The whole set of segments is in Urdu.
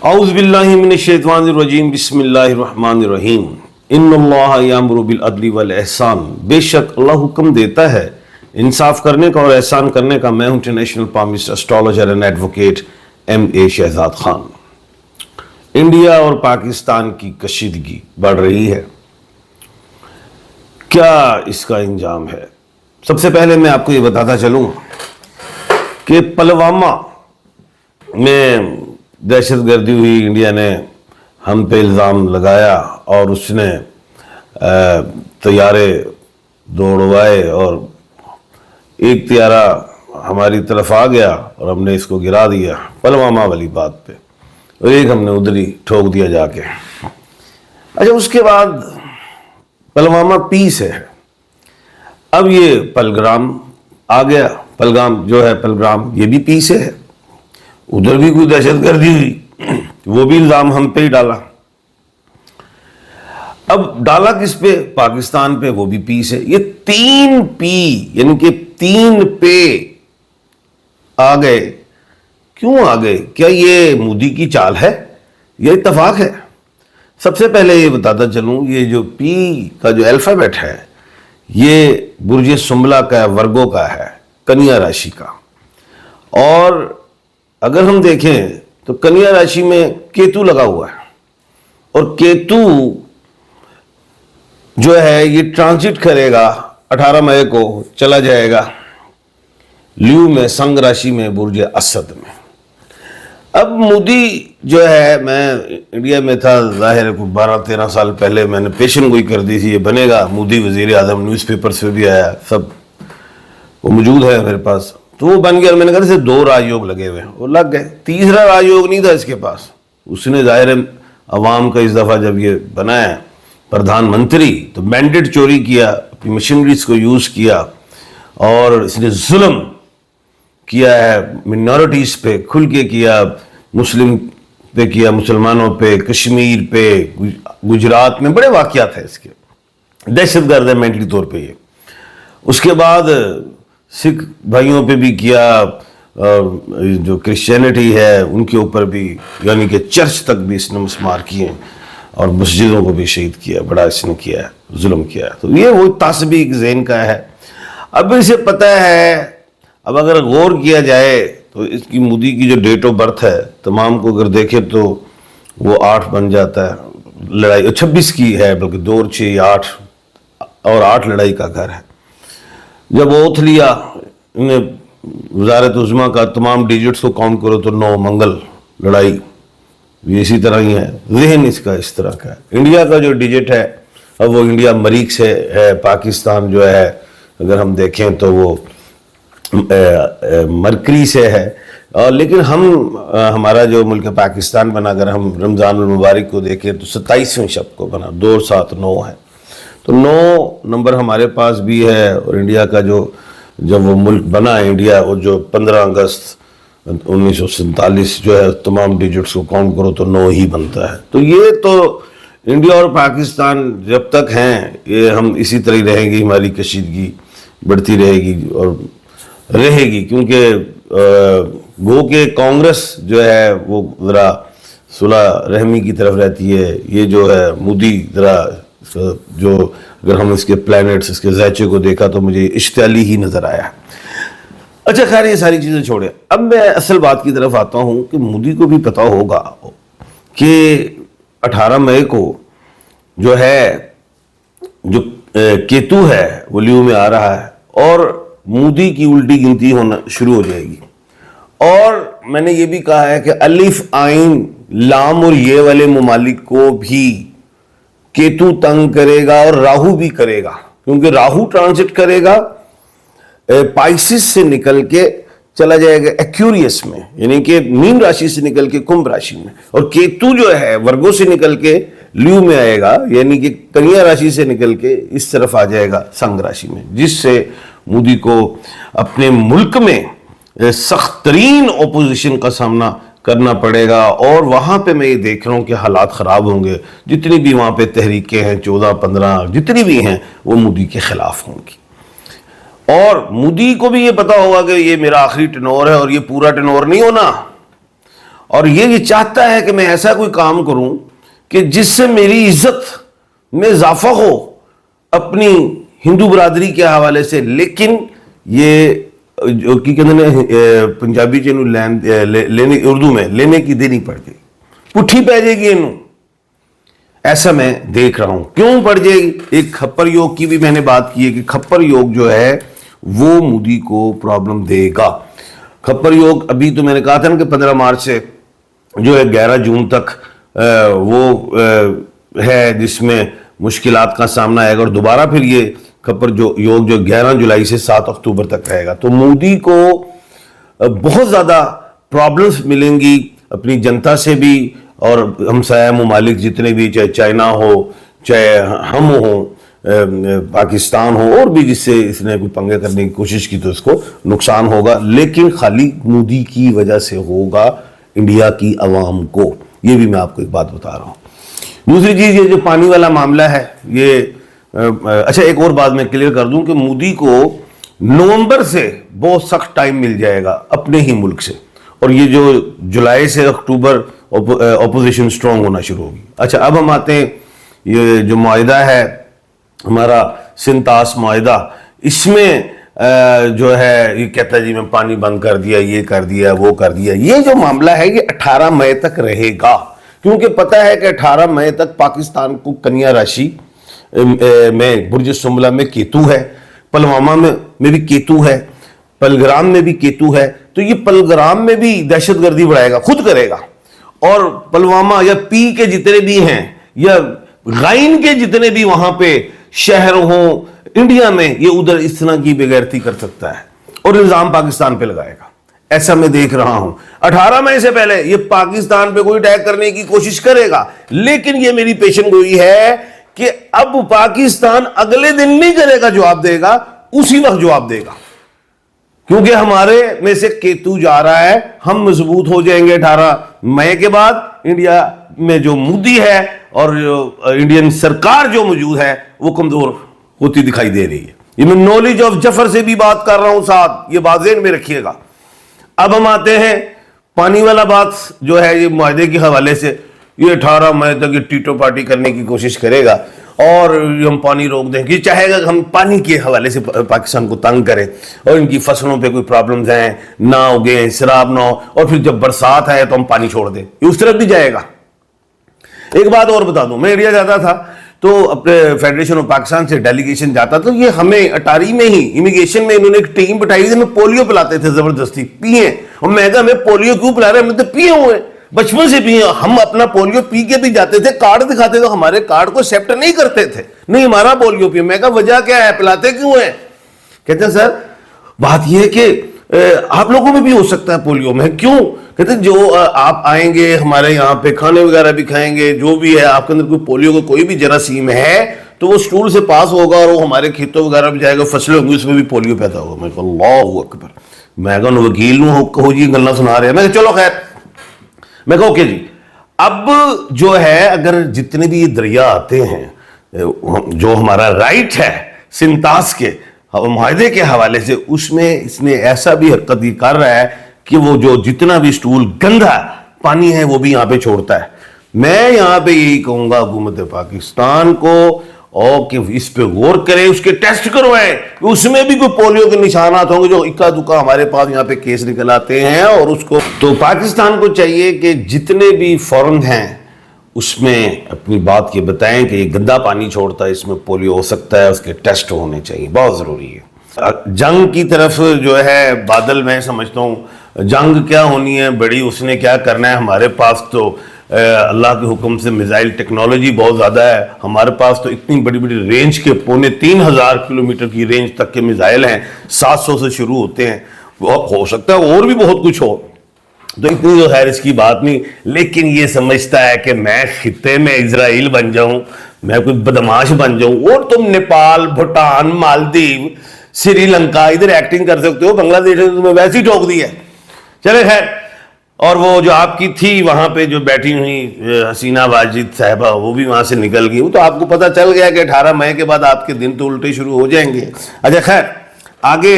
اعوذ باللہ من الشیطان الرجیم بسم اللہ الرحمن الرحیم ان اللہ یامر بالعدل والاحسان، بے شک اللہ حکم دیتا ہے انصاف کرنے کا اور احسان کرنے کا۔ میں ہوں international palmist astrologer and advocate M A. Shahzad Khan. India اور پاکستان کی کشیدگی بڑھ رہی ہے، کیا اس کا انجام ہے؟ سب سے پہلے میں آپ کو یہ بتاتا چلوں کہ پلوامہ میں دہشت گردی ہوئی، انڈیا نے ہم پہ الزام لگایا اور اس نے طیارے دوڑوائے اور ایک طیارہ ہماری طرف آ گیا اور ہم نے اس کو گرا دیا پلوامہ والی بات پہ، اور ایک ہم نے ادھر ہی ٹھوک دیا جا کے۔ اچھا، اس کے بعد پلوامہ پی سے ہے، اب یہ پلگرام آ گیا، پلگام جو ہے پلگرام یہ بھی پی سے ہے، ادھر بھی کوئی دہشت گردی ہوئی، وہ بھی الزام ہم پہ ہی ڈالا۔ اب ڈالا کس پہ؟ پاکستان پہ، وہ بھی پی سے۔ یہ تین پی یعنی کہ تین پہ آ گئے۔ کیوں آ گئے؟ کیا یہ مودی کی چال ہے یا اتفاق ہے؟ سب سے پہلے یہ بتاتا چلوں، یہ جو پی کا جو الفابیٹ ہے یہ برج سنبلہ کا، ورگو کا ہے، کنیا راشی کا۔ اور اگر ہم دیکھیں تو کنیا راشی میں کیتو لگا ہوا ہے، اور کیتو جو ہے یہ ٹرانزٹ کرے گا 18 مئی کو، چلا جائے گا لیو میں، سنگ راشی میں، برج اسد میں۔ اب مودی جو ہے، میں انڈیا میں تھا ظاہر 12-13 سال پہلے، میں نے پیشن گوئی کر دی تھی یہ بنے گا مودی وزیر اعظم، نیوز پیپرز پہ بھی آیا، سب وہ موجود ہے میرے پاس، تو وہ بن گیا۔ اور میں نے کہا اسے 2 راجیوگ لگے ہوئے ہیں، وہ لگ گئے، تیسرا راجیوگ نہیں تھا اس کے پاس۔ اس نے ظاہر عوام کا اس دفعہ جب یہ بنایا پردھان منتری تو مینڈیٹ چوری کیا، اپنی مشینریز کو یوز کیا، اور اس نے ظلم کیا ہے منورٹیز پہ، کھل کے کیا، مسلم پہ کیا، مسلمانوں پہ، کشمیر پہ، گجرات میں بڑے واقعات ہیں اس کے، دہشت گرد ہے مینٹلی طور پہ یہ۔ اس کے بعد سکھ بھائیوں پہ بھی کیا، جو کرسچینٹی ہے ان کے اوپر بھی، یعنی کہ چرچ تک بھی اس نے مسمار کیے، اور مسجدوں کو بھی شہید کیا، بڑا اس نے کیا ہے، ظلم کیا ہے۔ تو یہ وہ تعصبی ایک ذہن کا ہے۔ اب اسے پتہ ہے، اب اگر غور کیا جائے تو اس کی مودی کی جو ڈیٹ آف برتھ ہے تمام کو اگر دیکھے تو وہ 8 بن جاتا ہے، لڑائی 26 کی ہے، بلکہ 2 اور 6 یا 8، اور 8 لڑائی کا گھر ہے۔ جب اوتھ لیا انہیں وزارت عظمیٰ کا، تمام ڈیجٹس کو کاؤنٹ کرو تو 9 منگل لڑائی بھی اسی طرح ہی ہے، ذہن اس کا اس طرح کا ہے۔ انڈیا کا جو ڈیجٹ ہے اب وہ انڈیا مریخ سے ہے، پاکستان جو ہے اگر ہم دیکھیں تو وہ مرکری سے ہے، لیکن ہمارا جو ملک پاکستان بنا، اگر ہم رمضان المبارک کو دیکھیں تو 27ویں شب کو بنا، 2 اور 7 9 ہے، تو 9 نمبر ہمارے پاس بھی ہے۔ اور انڈیا کا جو جب وہ ملک بنا انڈیا، اور جو 15 اگست 1947 جو ہے تمام ڈیجٹس کو کاؤنٹ کرو تو 9 ہی بنتا ہے۔ تو یہ تو انڈیا اور پاکستان جب تک ہیں یہ ہم اسی طرح ہی رہیں گی، ہماری کشیدگی بڑھتی رہے گی اور رہے گی، کیونکہ گو کہ کانگریس جو ہے وہ ذرا صلح رحمی کی طرف رہتی ہے، یہ جو ہے مودی ذرا جو، اگر ہم اس کے پلانٹس، اس کے ذائچے کو دیکھا تو مجھے اشتعالی ہی نظر آیا۔ اچھا خیر، یہ ساری چیزیں چھوڑیں، اب میں اصل بات کی طرف آتا ہوں کہ مودی کو بھی پتا ہوگا کہ 18 مئی کو جو ہے جو کیتو ہے وہ لیو میں آ رہا ہے، اور مودی کی الٹی گنتی ہونا شروع ہو جائے گی۔ اور میں نے یہ بھی کہا ہے کہ الف عین لام اور یہ والے ممالک کو بھی کیتو تنگ کرے گا، اور راہو بھی کرے گا، کیونکہ راہو ٹرانزٹ کرے گا پائسس سے نکل کے چلا جائے گا ایکیوریس میں، یعنی کہ مین راشی سے نکل کے کمبھ راشی میں، اور کیتو جو ہے ورگو سے نکل کے لیو میں آئے گا، یعنی کہ کنیا راشی سے نکل کے اس طرف آ جائے گا سنگ راشی میں، جس سے مودی کو اپنے ملک میں سخت ترین اپوزیشن کا سامنا کرنا پڑے گا۔ اور وہاں پہ میں یہ دیکھ رہا ہوں کہ حالات خراب ہوں گے، جتنی بھی وہاں پہ تحریکیں ہیں 14-15 جتنی بھی ہیں وہ مودی کے خلاف ہوں گی۔ اور مودی کو بھی یہ پتا ہوگا کہ یہ میرا آخری ٹینور ہے، اور یہ پورا ٹینور نہیں ہونا، اور یہ چاہتا ہے کہ میں ایسا کوئی کام کروں کہ جس سے میری عزت میں اضافہ ہو اپنی ہندو برادری کے حوالے سے. لیکن یہ جو کی کہتے ہیں پنجابی چینو لینے اردو میں لینے کی دینی پڑ گئی, پٹھی پہ جائے گی انہوں. ایسا میں دیکھ رہا ہوں. کیوں پڑ جائے گی؟ ایک کھپر یوگ کی بھی میں نے بات کی ہے کہ کھپر یوگ جو ہے وہ مودی کو پرابلم دے گا. کھپر یوگ ابھی تو میں نے کہا تھا نا کہ 15 مارچ سے جو ہے 11 جون تک وہ ہے جس میں مشکلات کا سامنا آئے گا, اور دوبارہ پھر یہ کھپر یوگ جو 11 جولائی سے 7 اکتوبر تک رہے گا. تو مودی کو بہت زیادہ پرابلمز ملیں گی اپنی جنتا سے بھی, اور ہمسایہ ممالک جتنے بھی, چاہے چائنا ہو, چاہے ہم ہوں, پاکستان ہو, اور بھی جس سے اس نے کوئی پنگے کرنے کی کوشش کی تو اس کو نقصان ہوگا. لیکن خالی مودی کی وجہ سے ہوگا انڈیا کی عوام کو. یہ بھی میں آپ کو ایک بات بتا رہا ہوں. دوسری چیز یہ جو پانی والا معاملہ ہے, یہ اچھا ایک اور بات میں کلیئر کر دوں کہ مودی کو نومبر سے بہت سخت ٹائم مل جائے گا اپنے ہی ملک سے, اور یہ جو جولائی سے اکتوبر اپوزیشن سٹرونگ ہونا شروع ہوگی. اچھا اب ہم آتے ہیں یہ جو معاہدہ ہے ہمارا سنتاس معاہدہ, اس میں جو ہے یہ کہتا ہے جی میں پانی بند کر دیا, یہ کر دیا, وہ کر دیا. یہ جو معاملہ ہے یہ 18 مئی تک رہے گا, کیونکہ پتہ ہے کہ 18 مئی تک پاکستان کو کنیا راشی میں برج سنبلہ میں کیتو ہے, پلوامہ میں بھی کیتو ہے, پلگرام میں بھی کیتو ہے. تو یہ پلگرام میں بھی دہشت گردی بڑھائے گا, خود کرے گا. اور پلوامہ یا پی کے جتنے بھی ہیں یا غائن کے جتنے بھی وہاں پہ شہر ہوں انڈیا میں, یہ ادھر اس طرح کی بغیرتی کر سکتا ہے اور الزام پاکستان پہ لگائے گا. ایسا میں دیکھ رہا ہوں. 18 مئی سے پہلے یہ پاکستان پہ کوئی اٹیک کرنے کی کوشش کرے گا, لیکن یہ میری پیشن گوئی ہے کہ اب پاکستان اگلے دن نہیں کرے گا, جواب دے گا اسی وقت جواب دے گا, کیونکہ ہمارے میں سے کیتو جا رہا ہے. ہم مضبوط ہو جائیں گے 18 مئی کے بعد. انڈیا میں جو مودی ہے اور جو انڈین سرکار جو موجود ہے وہ کمزور ہوتی دکھائی دے رہی ہے. یہ میں نالج آف جفر سے بھی بات کر رہا ہوں ساتھ, یہ بات ذہن میں رکھیے گا. اب ہم آتے ہیں پانی والا بات جو ہے یہ معاہدے کے حوالے سے. یہ 18 مئی تک یہ ٹیٹو پارٹی کرنے کی کوشش کرے گا اور ہم پانی روک دیں گے. چاہے گا ہم پانی کے حوالے سے پاکستان کو تنگ کریں اور ان کی فصلوں پہ کوئی پرابلمز ہیں نہ اگے, سیلاب نہ ہو, اور پھر جب برسات ہے تو ہم پانی چھوڑ دیں. یہ اس طرف بھی جائے گا. ایک بات اور بتا دوں, میں انڈیا جاتا تھا تو اپنے فیڈریشن آف پاکستان سے ڈیلیگیشن جاتا تو یہ ہمیں اٹاری میں ہی امیگریشن میں انہوں نے ایک ٹیم بٹائی تھی, ہمیں پولیو پلاتے تھے زبردستی, پیئیں. اور میں کہا ہمیں پولیو کیوں پلا رہے ہیں, ہم نے تو پیے ہوئے بچپن سے پیے. ہم اپنا پولیو پی کے بھی جاتے تھے, کارڈ دکھاتے تو ہمارے کارڈ کو ایکسیپٹ نہیں کرتے تھے, نہیں ہمارا پولیو پیے. میں کہا وجہ کیا ہے, پلاتے کیوں ہیں؟ کہتے ہیں سر بات یہ ہے کہ آپ لوگوں میں بھی ہو سکتا ہے پولیو. میں کیوں؟ کہتے ہیں جو آپ آئیں گے ہمارے یہاں پہ کھانے وغیرہ بھی کھائیں گے, جو بھی ہے آپ کے اندر کوئی پولیو کا کوئی بھی جراثیم ہے تو وہ اسٹول سے پاس ہوگا اور وہ ہمارے کھیتوں وغیرہ بھی جائے گا, فصلیں ہوں گی, اس میں بھی پولیو پیدا ہوگا. میں کہا اللہ اکبر. میں کہا وکیل ہوں جی گلا سنا رہے ہیں. میں کہا چلو خیر. میں کہا اوکے جی. اب جو ہے اگر جتنے بھی یہ دریا آتے ہیں جو ہمارا رائٹ ہے سنتاس کے معاہدے کے حوالے سے, اس میں اس نے ایسا بھی حرکت یہ کر رہا ہے کہ وہ جو جتنا بھی اسٹول گندا پانی ہے وہ بھی یہاں پہ چھوڑتا ہے. میں یہاں پہ یہی کہوں گا حکومت پاکستان کو اور کہ اس پہ غور کرے, اس کے ٹیسٹ کروائیں کہ اس میں بھی کوئی پولیو کے نشانات ہوں گے جو اکا دکا ہمارے پاس یہاں پہ کیس نکل آتے ہیں. اور اس کو تو پاکستان کو چاہیے کہ جتنے بھی فورن ہیں اس میں اپنی بات یہ بتائیں کہ یہ گندا پانی چھوڑتا ہے, اس میں پولیو ہو سکتا ہے, اس کے ٹیسٹ ہونے چاہیے, بہت ضروری ہے. جنگ کی طرف جو ہے بادل میں سمجھتا ہوں جنگ کیا ہونی ہے بڑی, اس نے کیا کرنا ہے. ہمارے پاس تو اللہ کے حکم سے میزائل ٹیکنالوجی بہت زیادہ ہے. ہمارے پاس تو اتنی بڑی بڑی رینج کے 3,500 کلومیٹر کی رینج تک کے میزائل ہیں, 700 سے شروع ہوتے ہیں. ہو سکتا ہے اور بھی بہت کچھ ہو, تو اتنی جو خیر اس کی بات نہیں. لیکن یہ سمجھتا ہے کہ میں خطے میں اسرائیل بن جاؤں, میں کوئی بدماش بن جاؤں, اور تم نیپال, بھوٹان, مالدیو, سری لنکا ادھر ایکٹنگ کر سکتے ہو, بنگلہ دیش نے تمہیں ویسے ہی ٹھوک دی ہے. چلے خیر. اور وہ جو آپ کی تھی وہاں پہ جو بیٹھی ہوئی حسینہ واجد صاحبہ, وہ بھی وہاں سے نکل گئی. وہ تو آپ کو پتہ چل گیا کہ 18 مئی کے بعد آپ کے دن تو الٹے شروع ہو جائیں گے. اچھا خیر, آگے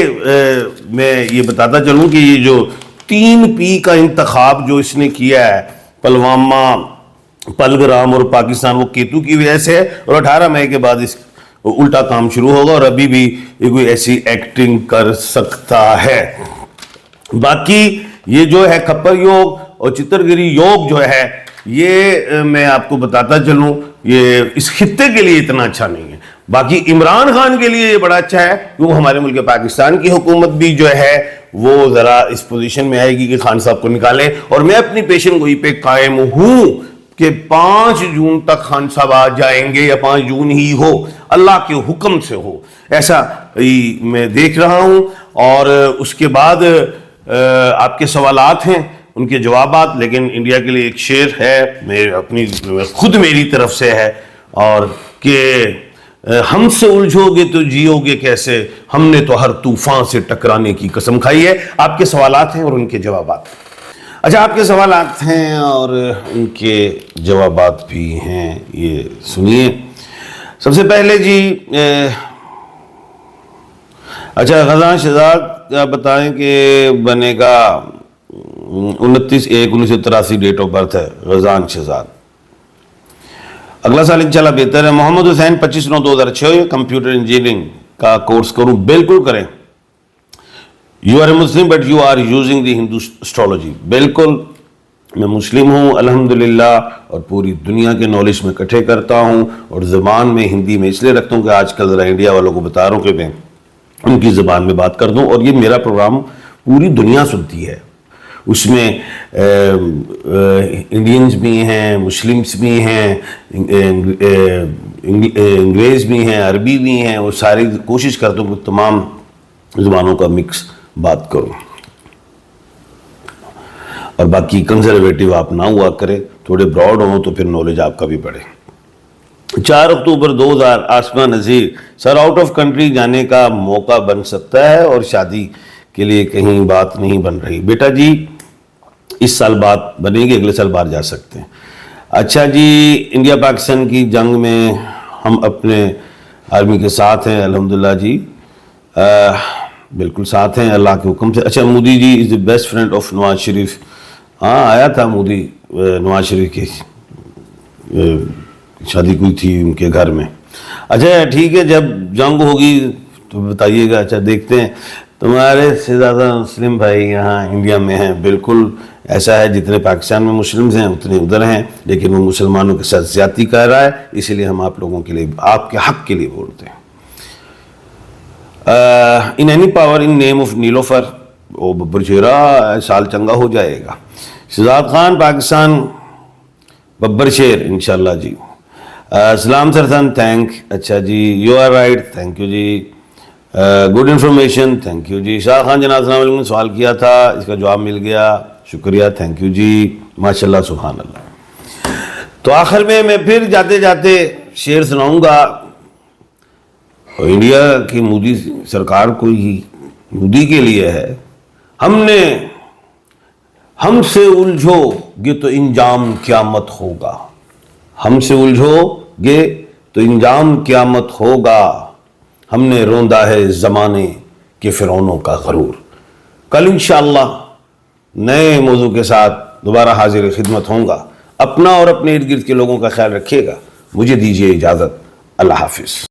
میں یہ بتاتا چلوں کہ یہ جو 3P کا انتخاب جو اس نے کیا ہے، پلوامہ، پلگرام اور پاکستان، وہ کیتو کی وجہ سے ہے، اور 18 مئی کے بعد اس الٹا کام شروع ہوگا، اور ابھی بھی یہ کوئی ایسی ایکٹنگ کر سکتا ہے۔ باقی یہ جو ہے کھپر یوگ اور چترگری یوگ جو ہے، یہ میں آپ کو بتاتا چلوں، یہ اس خطے کے لیے اتنا اچھا نہیں ہے۔ باقی عمران خان کے لیے یہ بڑا اچھا ہے، کیونکہ ہمارے ملک پاکستان کی حکومت بھی جو ہے وہ ذرا اس پوزیشن میں آئے گی کہ خان صاحب کو نکالیں، اور میں اپنی پیشن گوئی پہ قائم ہوں کہ 5 جون تک خان صاحب آ جائیں گے، یا 5 جون ہی ہو، اللہ کے حکم سے ہو، ایسا میں دیکھ رہا ہوں۔ اور اس کے بعد آپ کے سوالات ہیں، ان کے جوابات، لیکن انڈیا کے لیے ایک شعر ہے خود میری طرف سے ہے، اور کہ ہم سے الجھو گے تو جیو گے کیسے، ہم نے تو ہر طوفان سے ٹکرانے کی قسم کھائی ہے۔ آپ کے سوالات ہیں اور ان کے جوابات۔ اچھا، آپ کے سوالات ہیں اور ان کے جوابات بھی ہیں، یہ سنیے۔ سب سے پہلے جی، اچھا غزان شہزاد کیا بتائیں کہ بنے گا 29/1/1983 ڈیٹ آف برتھ ہے غزان شہزاد۔ اگلا سال انشاءاللہ بہتر ہے۔ محمد حسین 25/9/2006 کمپیوٹر انجینئرنگ کا کورس کروں، بالکل کریں۔ You are a Muslim but you are using the Hindu astrology, بالکل میں مسلم ہوں الحمدللہ، اور پوری دنیا کے نالج میں اکٹھے کرتا ہوں، اور زبان میں ہندی میں اس لیے رکھتا ہوں کہ آج کل ذرا انڈیا والوں کو بتا رہا ہوں کہ میں ان کی زبان میں بات کر دوں، اور یہ میرا پروگرام پوری دنیا سنتی ہے۔ اس میں انڈینز بھی ہیں، مسلمس بھی ہیں، انگریز بھی ہیں، عربی بھی ہیں، وہ ساری کوشش کرتا ہوں کہ تمام زبانوں کا مکس بات کروں، اور باقی کنزرویٹو آپ نہ ہوا کریں، تھوڑے براڈ ہوں تو پھر نالج آپ کا بھی بڑھے۔ 4 اکتوبر 2000 آسما نذیر، سر آؤٹ آف کنٹری جانے کا موقع بن سکتا ہے اور شادی کے لیے کہیں بات نہیں بن رہی؟ بیٹا جی اس سال بات بنے گی، اگلے سال باہر جا سکتے ہیں۔ اچھا جی، انڈیا پاکستان کی جنگ میں ہم اپنے آرمی کے ساتھ ہیں الحمدللہ جی، بالکل ساتھ ہیں اللہ کے حکم سے۔ اچھا، مودی جی از the best friend of Nawaz Sharif, ہاں آیا تھا مودی نواز شریف کی شادی کوئی تھی ان کے گھر میں۔ اچھا ٹھیک ہے، جب جنگ ہوگی تو بتائیے گا۔ اچھا دیکھتے ہیں، تمہارے سے زیادہ مسلم بھائی یہاں انڈیا میں ہیں، بالکل ایسا ہے، جتنے پاکستان میں مسلمز ہیں اتنے ادھر ہیں، لیکن وہ مسلمانوں کے ساتھ زیادتی کر رہا ہے، اسی لیے ہم آپ لوگوں کے لیے، آپ کے حق کے لیے بولتے ہیں۔ In any power in name of Nilofar, او ببر شیرہ سال چنگا ہو جائے گا۔ شہزاد خان پاکستان ببر شیر انشاءاللہ جی۔ سلام سرسن تھینک، اچھا جی، you are right, thank you جی، گڈ انفارمیشن، تھینک یو جی۔ شاہ خان جناب السلام علیکم، سوال کیا تھا، اس کا جواب مل گیا، شکریہ، تھینک یو جی، ماشاءاللہ سبحان اللہ۔ تو آخر میں پھر جاتے جاتے شعر سناؤں گا، اور انڈیا کی مودی سرکار کو ہی مودی کے لیے ہے۔ ہم سے الجھو گے تو انجام قیامت ہوگا، ہم سے الجھو گے تو انجام قیامت ہوگا، ہم نے روندا ہے زمانے کے فرعونوں کا غرور۔ کل انشاءاللہ نئے موضوع کے ساتھ دوبارہ حاضر خدمت ہوں گا۔ اپنا اور اپنے ارد گرد کے لوگوں کا خیال رکھیے گا۔ مجھے دیجیے اجازت، اللہ حافظ۔